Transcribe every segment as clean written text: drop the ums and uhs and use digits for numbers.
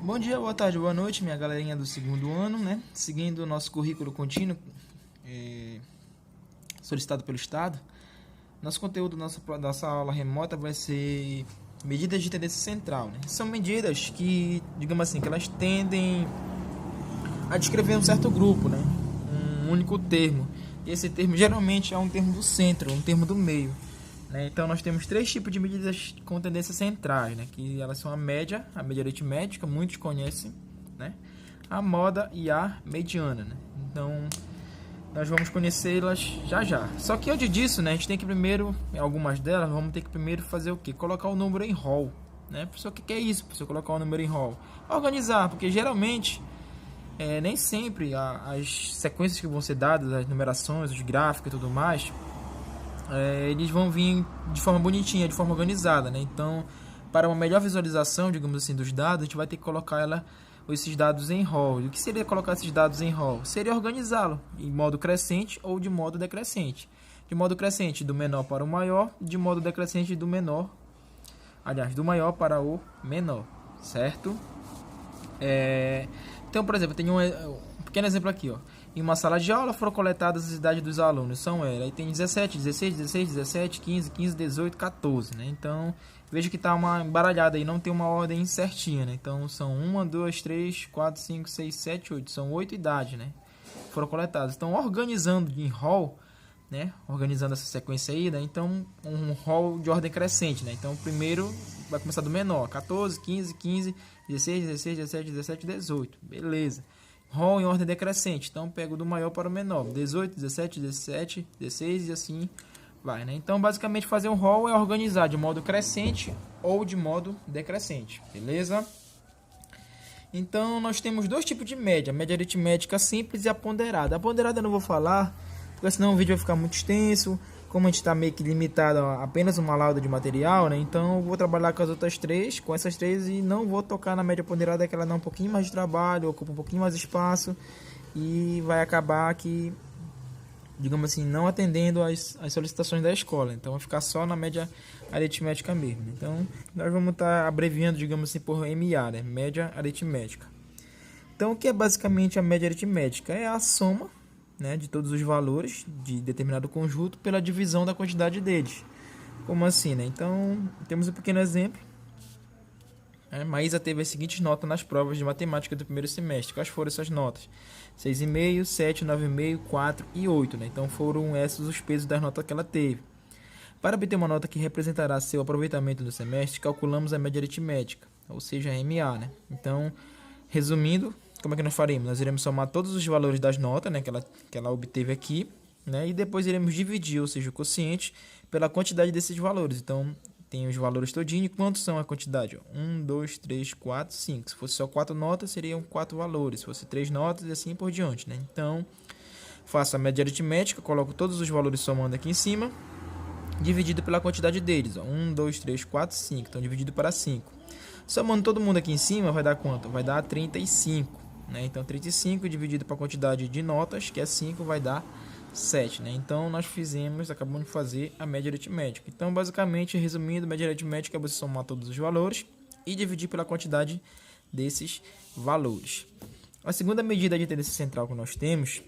Bom dia, boa tarde, boa noite, minha galerinha do segundo ano, né? Seguindo o nosso currículo contínuo solicitado pelo Estado, nosso conteúdo, nossa aula remota vai ser medidas de tendência central, né? São medidas que, digamos assim, que elas tendem a descrever um certo grupo, né? Um único termo. E esse termo geralmente é um termo do centro, um termo do meio. Então nós temos três tipos de medidas com tendências centrais, né? Que elas são a média aritmética, muitos conhecem, né? A moda e a mediana, né? Então nós vamos conhecê-las já já. Só que antes disso, né, a gente tem que primeiro, em algumas delas, vamos ter que primeiro fazer o quê? Colocar o número em rol, né? Professor, o que é isso? Professor, colocar o número em rol? Organizar, porque geralmente nem sempre as sequências que vão ser dadas, as numerações, os gráficos e tudo mais, eles vão vir de forma bonitinha, de forma organizada, né? Então, para uma melhor visualização, digamos assim, dos dados, a gente vai ter que colocar esses dados em rol. E o que seria colocar esses dados em rol? Seria organizá-lo em modo crescente ou de modo decrescente. De modo crescente, do menor para o maior, de modo decrescente, do maior para o menor, certo? Então, por exemplo, eu tenho um pequeno exemplo aqui, ó. Em uma sala de aula foram coletadas as idades dos alunos. São aí tem 17, 16, 16, 17, 15, 15, 18, 14, né? Então, veja que tá uma embaralhada aí, não tem uma ordem certinha, né? Então, são 1, 2, 3, 4, 5, 6, 7, 8. São 8 idades, né? Foram coletadas. Então, organizando em rol, né? Organizando essa sequência aí, né? Então, um rol de ordem crescente, né? Então, primeiro vai começar do menor. 14, 15, 15, 16, 16, 17, 17, 18. Beleza. Rol em ordem decrescente. Então, pego do maior para o menor. 18, 17, 17, 16 e assim vai, né? Então, basicamente, fazer um rol é organizar de modo crescente ou de modo decrescente. Beleza? Então, nós temos dois tipos de média. A média aritmética simples e a ponderada. A ponderada eu não vou falar, porque senão o vídeo vai ficar muito extenso. Como a gente está meio que limitado a apenas uma lauda de material, né? Então eu vou trabalhar com as outras três, com essas três, e não vou tocar na média ponderada, que ela dá um pouquinho mais de trabalho, ocupa um pouquinho mais de espaço e vai acabar que, digamos assim, não atendendo às solicitações da escola. Então vai ficar só na média aritmética mesmo. Então nós vamos estar abreviando, digamos assim, por MA, né? Média aritmética. Então o que é basicamente a média aritmética? É a soma, né, de todos os valores de determinado conjunto pela divisão da quantidade deles. Como assim, né? Então, temos um pequeno exemplo. Maísa teve as seguintes notas nas provas de matemática do primeiro semestre. Quais foram essas notas? 6,5, 7, 9,5, 4 e 8. Né? Então, foram esses os pesos das notas que ela teve. Para obter uma nota que representará seu aproveitamento no semestre, calculamos a média aritmética, ou seja, a MA. Né? Então, resumindo, como é que nós faremos? Nós iremos somar todos os valores das notas, né, que ela obteve aqui, né, e depois iremos dividir, ou seja, o quociente, pela quantidade desses valores. Então, tem os valores todinho. Quantos são a quantidade? 1, 2, 3, 4, 5. Se fosse só 4 notas, seriam 4 valores. Se fosse 3 notas, e assim por diante. Né? Então, faço a média aritmética, coloco todos os valores somando aqui em cima, dividido pela quantidade deles. 1, 2, 3, 4, 5. Então, dividido para 5. Somando todo mundo aqui em cima, vai dar quanto? Vai dar 35. Né? Então, 35 dividido para a quantidade de notas, que é 5, vai dar 7. Né? Então, nós acabamos de fazer a média aritmética. Então, basicamente, resumindo, a média aritmética é você somar todos os valores e dividir pela quantidade desses valores. A segunda medida de tendência central que nós temos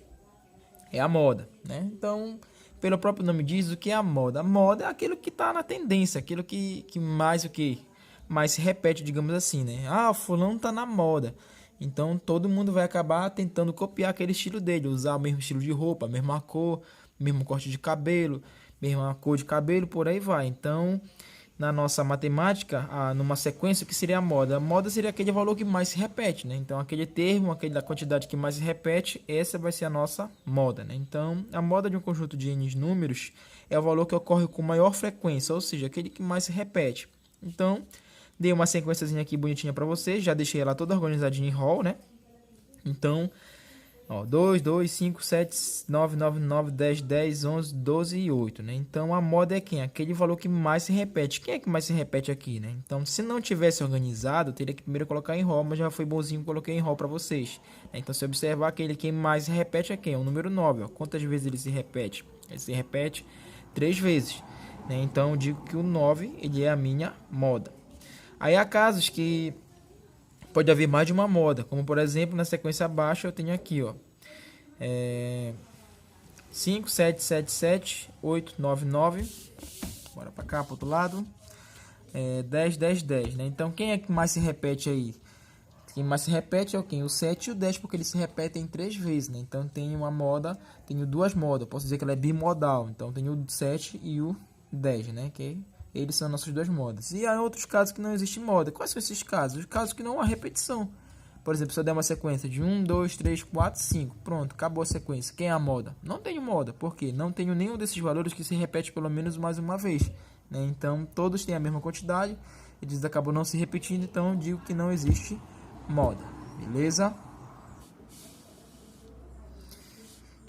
é a moda. Né? Então, pelo próprio nome diz, o que é a moda? A moda é aquilo que está na tendência, aquilo que mais mais se repete, digamos assim, né? Ah, o fulano tá na moda. Então todo mundo vai acabar tentando copiar aquele estilo dele, usar o mesmo estilo de roupa, a mesma cor, mesmo corte de cabelo, mesma cor de cabelo, por aí vai. Então, na nossa matemática, numa sequência, o que seria a moda? A moda seria aquele valor que mais se repete, né? Então, aquele termo, aquela quantidade que mais se repete, essa vai ser a nossa moda, né? Então, a moda de um conjunto de n números é o valor que ocorre com maior frequência, ou seja, aquele que mais se repete. Então, dei uma sequenciazinha aqui bonitinha para vocês. Já deixei ela toda organizadinha em rol, né? Então, ó, 2, 2, 5, 7, 9, 9, 9, 10, 10, 11, 12 e 8, né? Então, a moda é quem? Aquele valor que mais se repete. Quem é que mais se repete aqui, né? Então, se não tivesse organizado, eu teria que primeiro colocar em rol, mas já foi bonzinho, coloquei em rol para vocês. Então, se observar, aquele que mais se repete é quem? É o número 9, ó. Quantas vezes ele se repete? Ele se repete 3 vezes, né? Então, eu digo que o 9, ele é a minha moda. Aí há casos que pode haver mais de uma moda, como por exemplo, na sequência abaixo eu tenho aqui, ó, 5, 7, 7, 7, 8, 9, 9, bora para cá, para outro lado, 10, 10, 10, né? Então, quem é que mais se repete aí? Quem mais se repete é o quem? O 7 e o 10, porque eles se repetem 3 vezes, né? Então, tenho uma moda, tenho duas modas, eu posso dizer que ela é bimodal, então tenho o 7 e o 10, né? Que eles são nossas duas modas. E há outros casos que não existe moda. Quais são esses casos? Os casos que não há repetição. Por exemplo, se eu der uma sequência de 1, 2, 3, 4, 5, pronto, acabou a sequência. Quem é a moda? Não tenho moda, por quê? Não tenho nenhum desses valores que se repete pelo menos mais uma vez, né? Então, todos têm a mesma quantidade, eles acabam não se repetindo, então eu digo que não existe moda, beleza?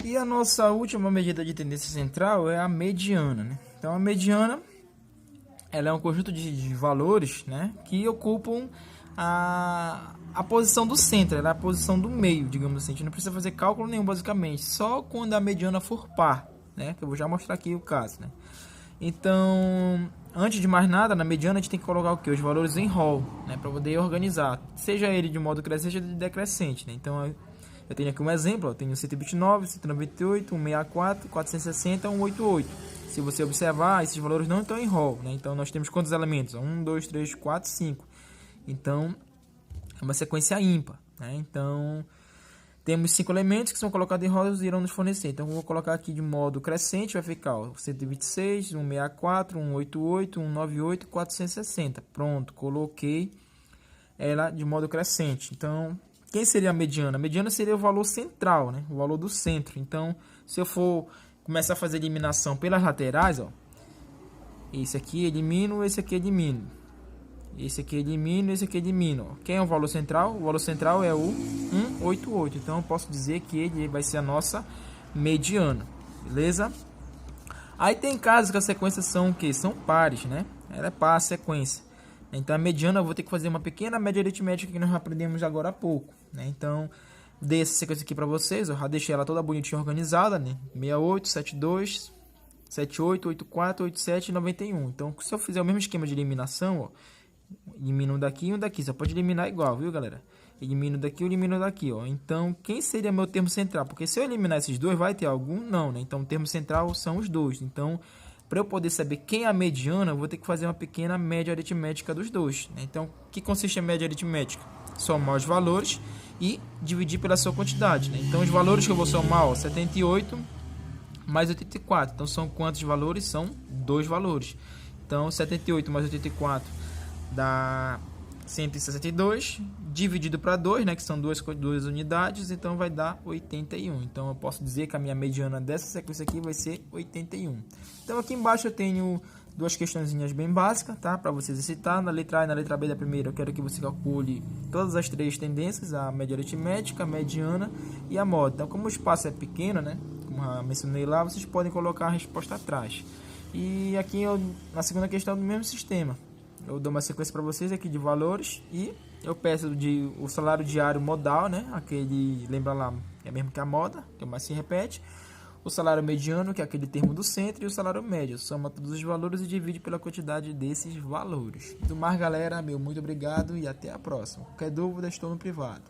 E a nossa última medida de tendência central é a mediana, né? Então, a mediana, ela é um conjunto de valores, né, que ocupam a posição do centro, ela é a posição do meio, digamos assim. A gente não precisa fazer cálculo nenhum, basicamente, só quando a mediana for par, né, que eu vou já mostrar aqui o caso, né. Então, antes de mais nada, na mediana a gente tem que colocar o que? Os valores em rol, né, para poder organizar, seja ele de modo crescente ou de decrescente, né. Então, eu tenho aqui um exemplo, eu tenho 129, 198, 164, 460, 188. Se você observar, esses valores não estão em rol, né? Então, nós temos quantos elementos? 1, 2, 3, 4, 5. Então, é uma sequência ímpar, né? Então, temos 5 elementos que são colocados em rol e irão nos fornecer. Então, eu vou colocar aqui de modo crescente, vai ficar ó, 126, 164, 188, 198, 460. Pronto, coloquei ela de modo crescente. Então, quem seria a mediana? A mediana seria o valor central, né? O valor do centro. Então, se eu for começar a fazer eliminação pelas laterais, ó, esse aqui elimino, esse aqui elimino, esse aqui elimino, esse aqui elimino. Ó. Quem é o valor central? O valor central é o 188. Então, eu posso dizer que ele vai ser a nossa mediana, beleza? Aí tem casos que as sequências são o quê? São pares, né? Ela é par a sequência. Então, a mediana eu vou ter que fazer uma pequena média aritmética que nós aprendemos agora há pouco, né? Então, dei essa sequência aqui para vocês, eu já deixei ela toda bonitinha organizada, né? 68, 72, 78, 84, 87 e 91. Então, se eu fizer o mesmo esquema de eliminação, ó, elimino um daqui e um daqui, só pode eliminar igual, viu, galera? Elimino daqui, elimino daqui, ó. Então, quem seria meu termo central? Porque se eu eliminar esses dois, vai ter algum? Não, né? Então, o termo central são os dois. Então, para eu poder saber quem é a mediana, eu vou ter que fazer uma pequena média aritmética dos dois, né? Então, o que consiste a média aritmética? Somar os valores e dividir pela sua quantidade, né? Então, os valores que eu vou somar, ó, 78 mais 84. Então, são quantos valores? São 2 valores. Então, 78 mais 84 dá 162, dividido para 2, né, que são duas unidades, então vai dar 81. Então, eu posso dizer que a minha mediana dessa sequência aqui vai ser 81. Então, aqui embaixo eu tenho duas questõezinhas bem básicas, tá? Para você exercitar. Na letra A e na letra B da primeira, eu quero que você calcule todas as 3 tendências, a média aritmética, a mediana e a moda. Então, como o espaço é pequeno, né? Como eu mencionei lá, vocês podem colocar a resposta atrás. E aqui, na segunda questão, do mesmo sistema. Eu dou uma sequência para vocês aqui de valores e eu peço o salário diário modal, né? Aquele, lembra lá, é mesmo que a moda, que mais se repete. O salário mediano, que é aquele termo do centro, e o salário médio. Soma todos os valores e divide pela quantidade desses valores. Do mais, galera, meu muito obrigado e até a próxima. Qualquer dúvida, estou no privado.